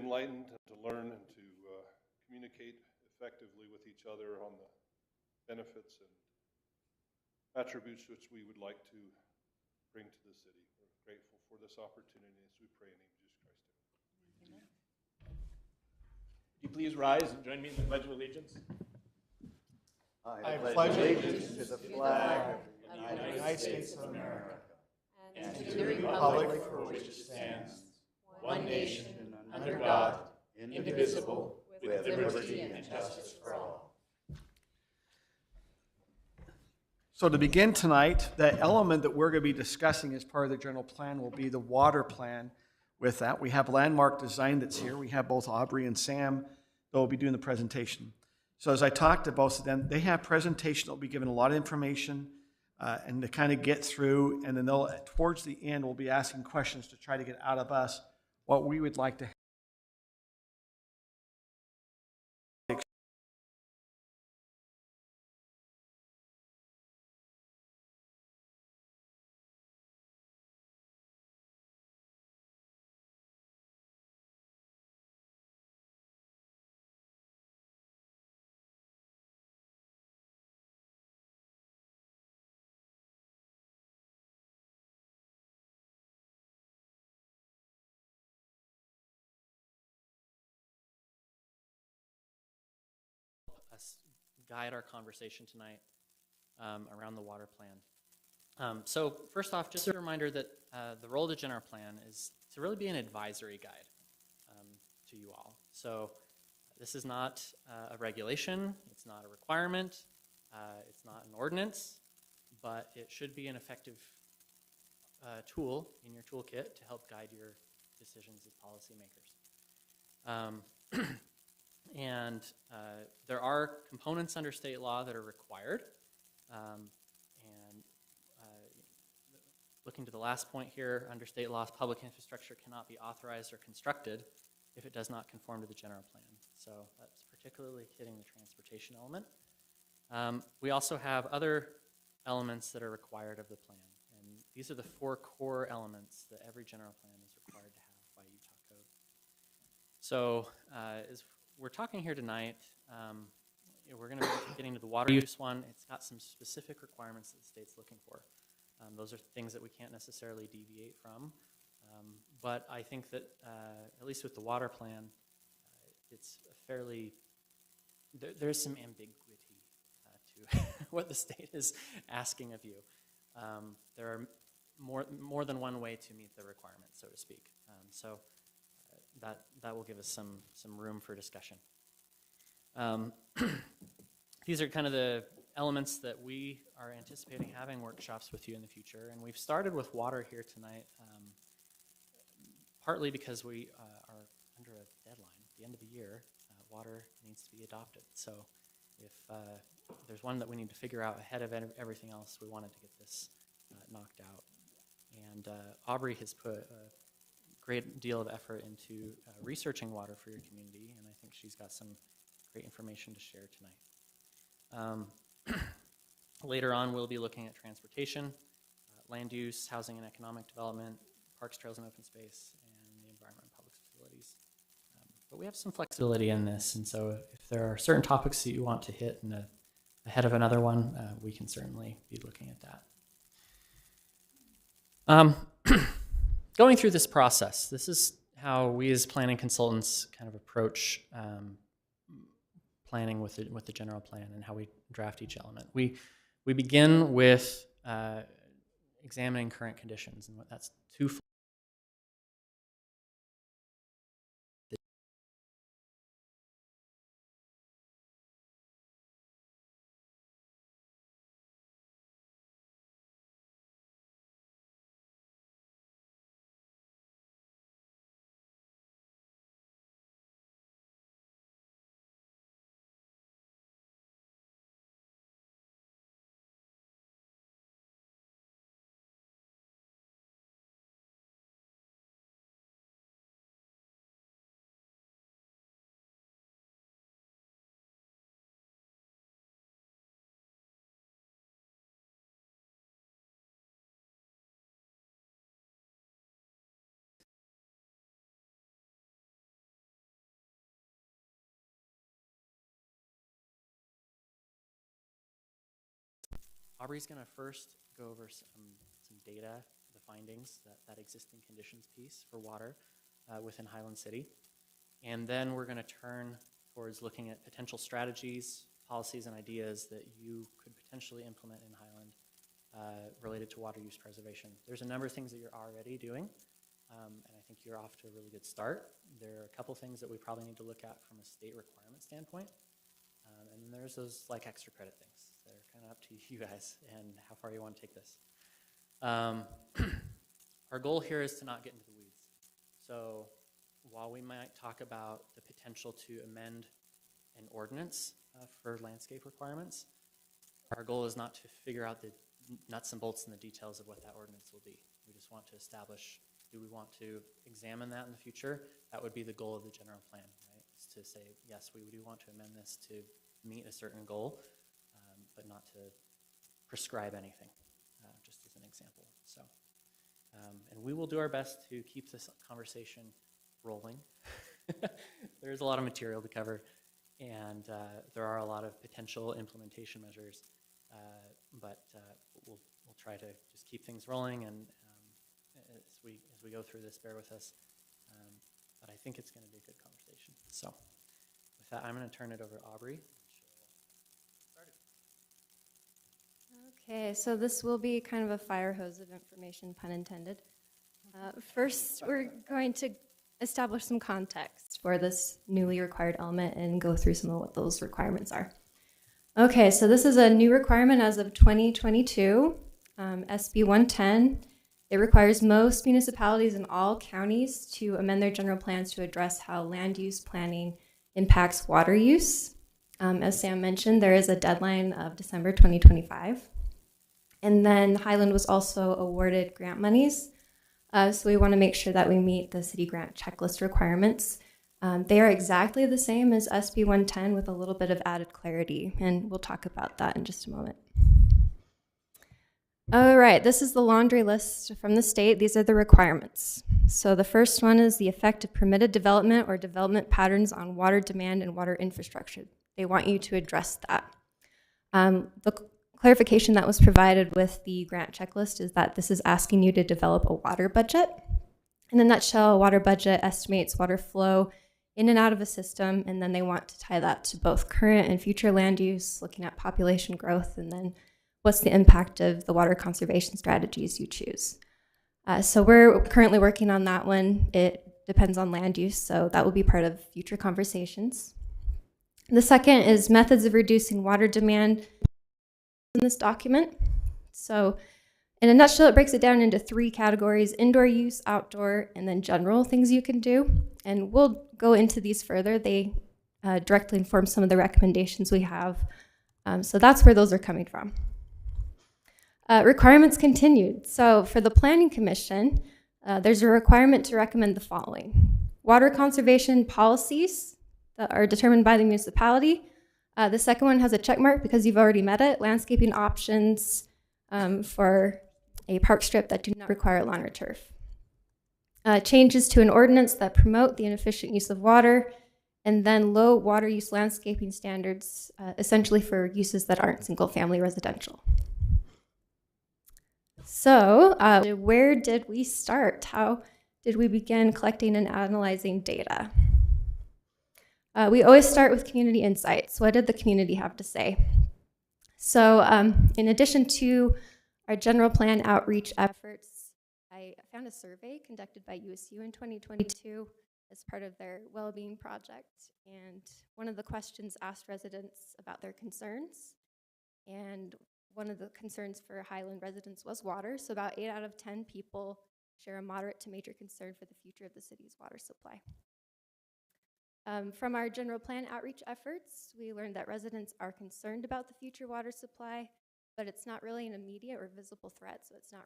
enlightened and to learn and to communicate effectively with each other on the benefits and attributes which we would like to bring to the city. We're grateful for this opportunity as we pray in the name of Jesus Christ. Amen. Would you please rise and join me in the Pledge of Allegiance? I pledge allegiance to the flag of the United States of America and to the republic for which it stands, one nation, under God, indivisible, with liberty and justice for all. So to begin tonight, the element that we're going to be discussing as part of the general plan will be the water plan. With that, we have Landmark Design that's here. We have both Aubrey and Sam that will be doing the presentation. So as I talked to both of them, they have presentation that will be given a lot of information and to kind of get through, and then they'll, towards the end, we'll be asking questions to try to get out of us what we would like to have. Us guide our conversation tonight around the water plan. So first off, just a reminder that the role of the general plan is to really be an advisory guide to you all. So this is not a regulation, it's not a requirement, it's not an ordinance, but it should be an effective tool in your toolkit to help guide your decisions as policymakers. And there are components under state law that are required. Looking to the last point here, under state law, public infrastructure cannot be authorized or constructed if it does not conform to the general plan. So that's particularly hitting the transportation element. We also have other elements that are required of the plan. And these are the 4 core elements that every general plan is required to have by Utah code. So as we're talking here tonight, we're going to be getting to the water use one. It's got some specific requirements that the state's looking for. Those are things that we can't necessarily deviate from. But I think that, at least with the water plan, it's a fairly, there's some ambiguity to what the state is asking of you. There are more than one way to meet the requirements, so to speak. That will give us some room for discussion. These are kind of the elements that we are anticipating having workshops with you in the future. And we've started with water here tonight, partly because we are under a deadline. At the end of the year, water needs to be adopted. So if there's one that we need to figure out ahead of everything else, we wanted to get this knocked out. And Aubrey has put a great deal of effort into researching water for your community, and I think she's got some great information to share tonight. Later on, we'll be looking at transportation, land use, housing and economic development, parks, trails, and open space, and the environment and public facilities. But we have some flexibility in this, and so if there are certain topics that you want to hit ahead of another one, we can certainly be looking at that. Going through this process, this is how we as planning consultants kind of approach planning with the general plan and how we draft each element. We begin with examining current conditions, and that's two Aubrey's going to first go over some data, the findings, that existing conditions piece for water within Highland City. And then we're going to turn towards looking at potential strategies, policies, and ideas that you could potentially implement in Highland related to water use preservation. There's a number of things that you're already doing, and I think you're off to a really good start. There are a couple things that we probably need to look at from a state requirement standpoint, and then there's those like extra credit things that are kind of up to you guys and how far you want to take this. Our goal here is to not get into the weeds. So while we might talk about the potential to amend an ordinance for landscape requirements, our goal is not to figure out the nuts and bolts and the details of what that ordinance will be. We just want to establish, do we want to examine that in the future? That would be the goal of the general plan, right? Is to say, yes, we do want to amend this to meet a certain goal, but not to prescribe anything, just as an example. So, and we will do our best to keep this conversation rolling. There's a lot of material to cover, and there are a lot of potential implementation measures, but we'll try to just keep things rolling, and as we go through this, bear with us. But I think it's going to be a good conversation. So with that, I'm going to turn it over to Aubrey. Okay, so this will be kind of a fire hose of information, pun intended. First, we're going to establish some context for this newly required element and go through some of what those requirements are. Okay, so this is a new requirement as of 2022, SB 110. It requires most municipalities in all counties to amend their general plans to address how land use planning impacts water use. As Sam mentioned, there is a deadline of December 2025. And then Highland was also awarded grant monies. So we want to make sure that we meet the city grant checklist requirements. They are exactly the same as SB 110 with a little bit of added clarity, and we'll talk about that in just a moment. All right, this is the laundry list from the state. These are the requirements. So the first one is the effect of permitted development or development patterns on water demand and water infrastructure. They want you to address that. The clarification that was provided with the grant checklist is that this is asking you to develop a water budget. In a nutshell, a water budget estimates water flow in and out of a system, and then they want to tie that to both current and future land use, looking at population growth, and then what's the impact of the water conservation strategies you choose. So we're currently working on that one. It depends on land use, so that will be part of future conversations. The second is methods of reducing water demand in this document. So in a nutshell, it breaks it down into 3 categories: indoor use, outdoor, and then general things you can do. And we'll go into these further. They directly inform some of the recommendations we have. So that's where those are coming from. Requirements continued. So for the Planning Commission, there's a requirement to recommend the following: water conservation policies that are determined by the municipality. The second one has a check mark because you've already met it: landscaping options for a park strip that do not require lawn or turf. Changes to an ordinance that promote the inefficient use of water, and then low water use landscaping standards, essentially for uses that aren't single-family residential. So where did we start? How did we begin collecting and analyzing data? We always start with community insights. What did the community have to say? So in addition to our general plan outreach efforts, I found a survey conducted by USU in 2022 as part of their well-being project. And one of the questions asked residents about their concerns. And one of the concerns for Highland residents was water. So about 8 out of 10 people share a moderate to major concern for the future of the city's water supply. From our general plan outreach efforts, we learned that residents are concerned about the future water supply, but it's not really an immediate or visible threat, so it's not